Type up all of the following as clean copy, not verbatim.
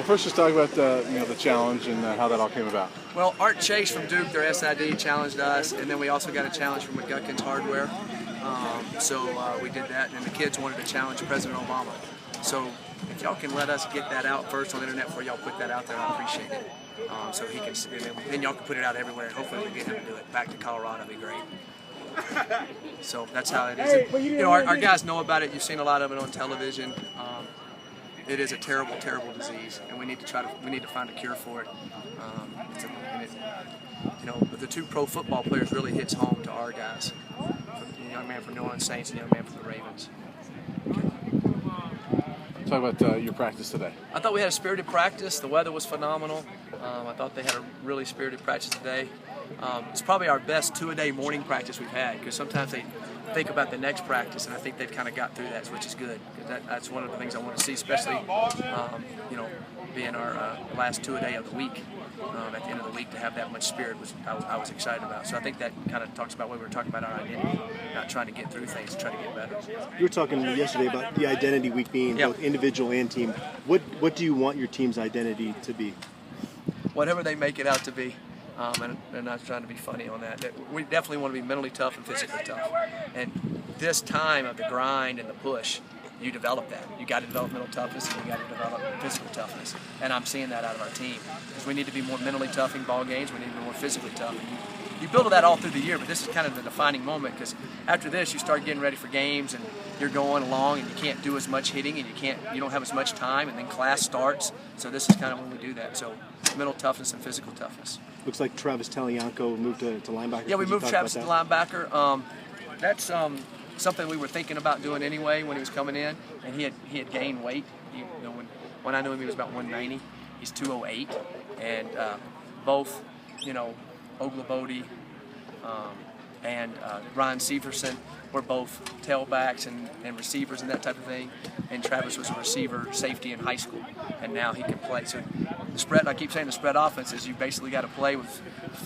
first just talk about the challenge and how that all came about. Well, Art Chase from Duke, their SID, challenged us, and then we also got a challenge from McGuckin's Hardware. So we did that, and the kids wanted to challenge President Obama. So if y'all can let us get that out first on the internet before y'all put that out there, I appreciate it. So he can, and then y'all can put it out everywhere, and hopefully we get him to do it. Back to Colorado would be great. So that's how it is. And, our guys know about it. You've seen a lot of it on television. It is a terrible, terrible disease, and we need to find a cure for it. But the two pro football players really hits home to our guys. The young man from New Orleans Saints and the young man from the Ravens. Talk about your practice today. I thought we had a spirited practice. The weather was phenomenal. I thought they had a really spirited practice today. It's probably our best two-a-day morning practice we've had, because sometimes they think about the next practice, and I think they've kind of got through that, which is good. That's one of the things I want to see, especially being our last two-a-day of the week. At the end of the week, to have that much spirit was I was excited about. So I think that kind of talks about what we were talking about, our identity, not trying to get through things, trying to get better. You were talking yesterday about the identity week being both individual and team. What do you want your team's identity to be? Whatever they make it out to be. And not trying to be funny on that. We definitely want to be mentally tough and physically tough. And this time of the grind and the push, you develop that. You got to develop mental toughness, and you got to develop physical toughness. And I'm seeing that out of our team, because we need to be more mentally tough in ball games. We need to be more physically tough. And you build that all through the year, but this is kind of the defining moment, because after this, you start getting ready for games, and you're going along, and you can't do as much hitting, and you don't have as much time, and then class starts. So this is kind of when we do that. So mental toughness and physical toughness. Looks like Travis Talianco moved to linebacker. Yeah, we moved Travis to linebacker. That's something we were thinking about doing anyway when he was coming in, and he had gained weight. When I knew him, he was about 190. He's 208, and both Oglebody and Ryan Severson were both tailbacks and receivers and that type of thing. And Travis was a receiver, safety in high school, and now he can play. So the spread, I keep saying the spread offense is you basically got to play with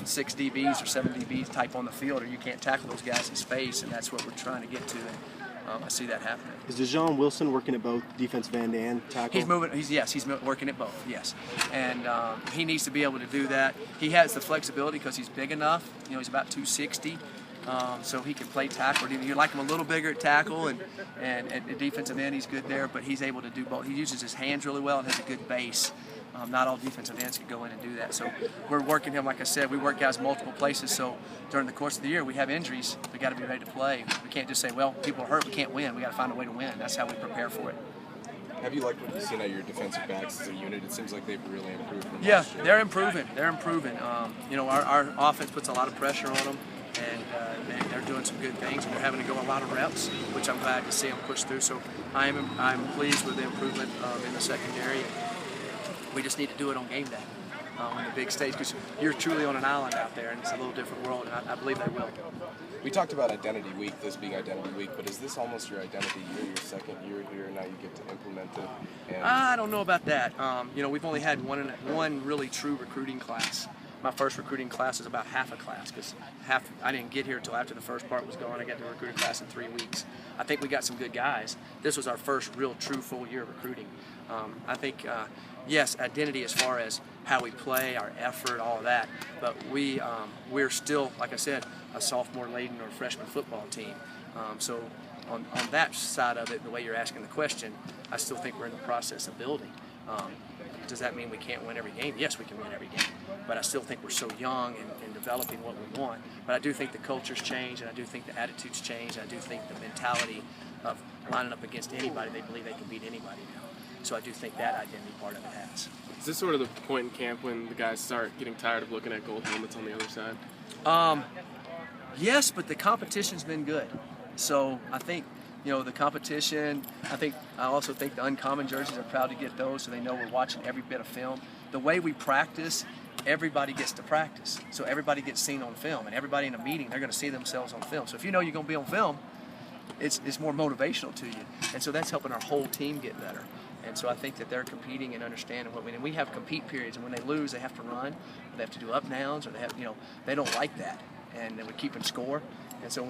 6 DBs or 7 DBs type on the field, or you can't tackle those guys in space, and that's what we're trying to get to. And I see that happening. Is DeShawn Wilson working at both defensive end and tackle? He's moving. He's working at both. Yes, and he needs to be able to do that. He has the flexibility because he's big enough. He's about 260. So he can play tackle. You like him a little bigger at tackle, and at defensive end he's good there, but he's able to do both. He uses his hands really well and has a good base. Not all defensive ends can go in and do that. So we're working him, like I said, we work guys multiple places. So during the course of the year, we have injuries. We got to be ready to play. We can't just say, well, people are hurt, we can't win. We got to find a way to win. That's how we prepare for it. Have you liked what you've seen out of your defensive backs as a unit? It seems like they've really improved from Yeah, last year. they're improving. They're improving. Our offense puts a lot of pressure on them, and they're doing some good things, and they're having to go a lot of reps, which I'm glad to see them push through. So I'm pleased with the improvement in the secondary. We just need to do it on game day, on the big stage, because you're truly on an island out there, and it's a little different world, and I believe they will. We talked about Identity Week, this being Identity Week, but is this almost your identity year, your second year here, and now you get to implement it? And I don't know about that. We've only had one really true recruiting class. My first recruiting class is about half a class, because I didn't get here until after the first part was gone. I got the recruiting class in 3 weeks. I think we got some good guys. This was our first real true full year of recruiting. I think, yes, identity as far as how we play, our effort, all of that, but we're still, like I said, a sophomore-laden or freshman football team. So on that side of it, the way you're asking the question, I still think we're in the process of building. Does that mean we can't win every game? Yes, we can win every game, but I still think we're so young and developing what we want. But I do think the culture's changed, and I do think the attitudes change, and I do think the mentality of lining up against anybody, they believe they can beat anybody now. So I do think that identity part of it has. Is this sort of the point in camp when the guys start getting tired of looking at gold helmets on the other side? Yes, but the competition's been good. So I think, the competition, I also think the uncommon jerseys are proud to get those, so they know we're watching every bit of film. The way we practice, everybody gets to practice. So everybody gets seen on film, and everybody in a meeting, they're going to see themselves on film. So if you know you're going to be on film, it's more motivational to you. And so that's helping our whole team get better. And so I think that they're competing and understanding what we have compete periods, and when they lose, they have to run, or they have to do up downs, or they have, they don't like that. And then we're keeping score, And so,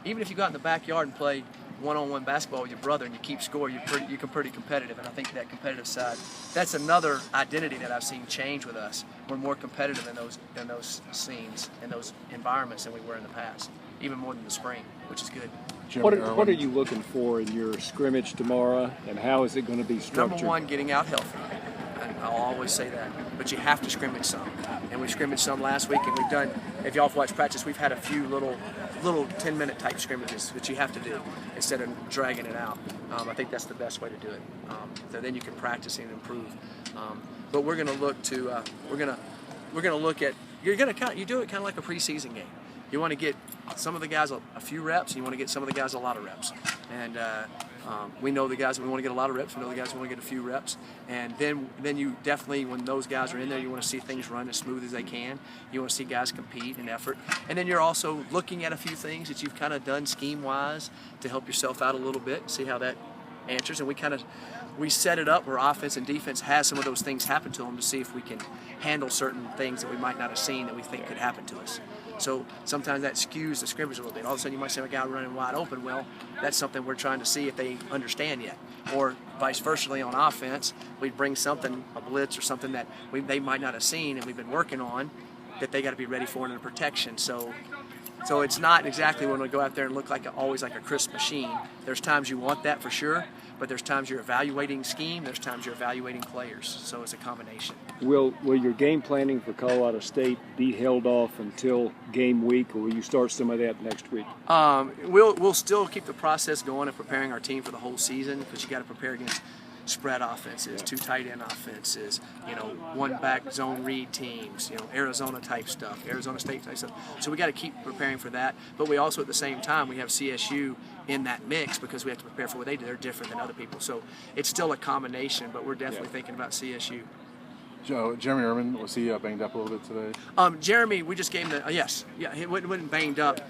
even if you go out in the backyard and play one-on-one basketball with your brother and you keep score, you're pretty competitive. And I think that competitive side, that's another identity that I've seen change with us. We're more competitive in those scenes, in those environments than we were in the past, even more than the spring, which is good. What are you looking for in your scrimmage tomorrow, and how is it going to be structured? Number one, getting out healthy. And I'll always say that. But you have to scrimmage some. And we scrimmaged some last week, and we've done, if y'all have watched practice, we've had a few little 10-minute type scrimmages that you have to do instead of dragging it out. I think that's the best way to do it. So then you can practice and improve. But we're going to look to, we're going to look at, you do it kind of like a preseason game. You want to get some of the guys a few reps, and you want to get some of the guys a lot of reps. And we know the guys that we want to get a lot of reps. We know the guys who want to get a few reps. And then you definitely, when those guys are in there, you want to see things run as smooth as they can. You want to see guys compete and effort. And then you're also looking at a few things that you've kind of done scheme-wise to help yourself out a little bit, see how that answers. And we set it up where offense and defense has some of those things happen to them to see if we can handle certain things that we might not have seen that we think could happen to us. So sometimes that skews the scrimmage a little bit. All of a sudden you might see a guy running wide open. Well, that's something we're trying to see if they understand yet. Or vice versa on offense, we bring something, a blitz or something that they might not have seen and we've been working on that they got to be ready for in the protection. So it's not exactly when we go out there and look always like a crisp machine. There's times you want that for sure, but there's times you're evaluating scheme, there's times you're evaluating players. So it's a combination. Will your game planning for Colorado State be held off until game week, or will you start some of that next week? We'll still keep the process going of preparing our team for the whole season, because you got to prepare against spread offenses, 2 tight end offenses, 1 back zone read teams, Arizona type stuff, Arizona State type stuff. So we got to keep preparing for that. But we also at the same time we have CSU in that mix because we have to prepare for what they do. They're different than other people. So it's still a combination, but we're definitely thinking about CSU. Jeremy Irvin, was he banged up a little bit today? Jeremy, we just gave him he wasn't banged up.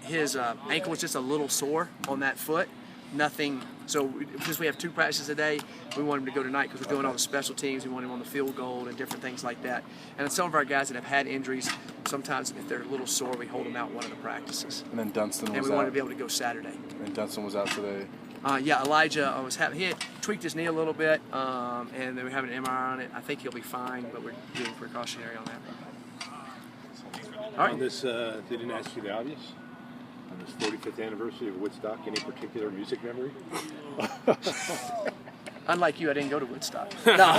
His ankle was just a little sore on that foot. Nothing. So because we have 2 practices a day, we want him to go tonight because we're doing all the special teams. We want him on the field goal and different things like that. And some of our guys that have had injuries, sometimes if they're a little sore, we hold them out one of the practices. And then Dunston was out. And we wanted to be able to go Saturday. And Dunston was out today. Elijah he had tweaked his knee a little bit, and they were having an MRI on it. I think he'll be fine, but we're being precautionary on that. All right. On this, they didn't ask you the obvious. On this 45th anniversary of Woodstock, any particular music memory? Unlike you, I didn't go to Woodstock. No.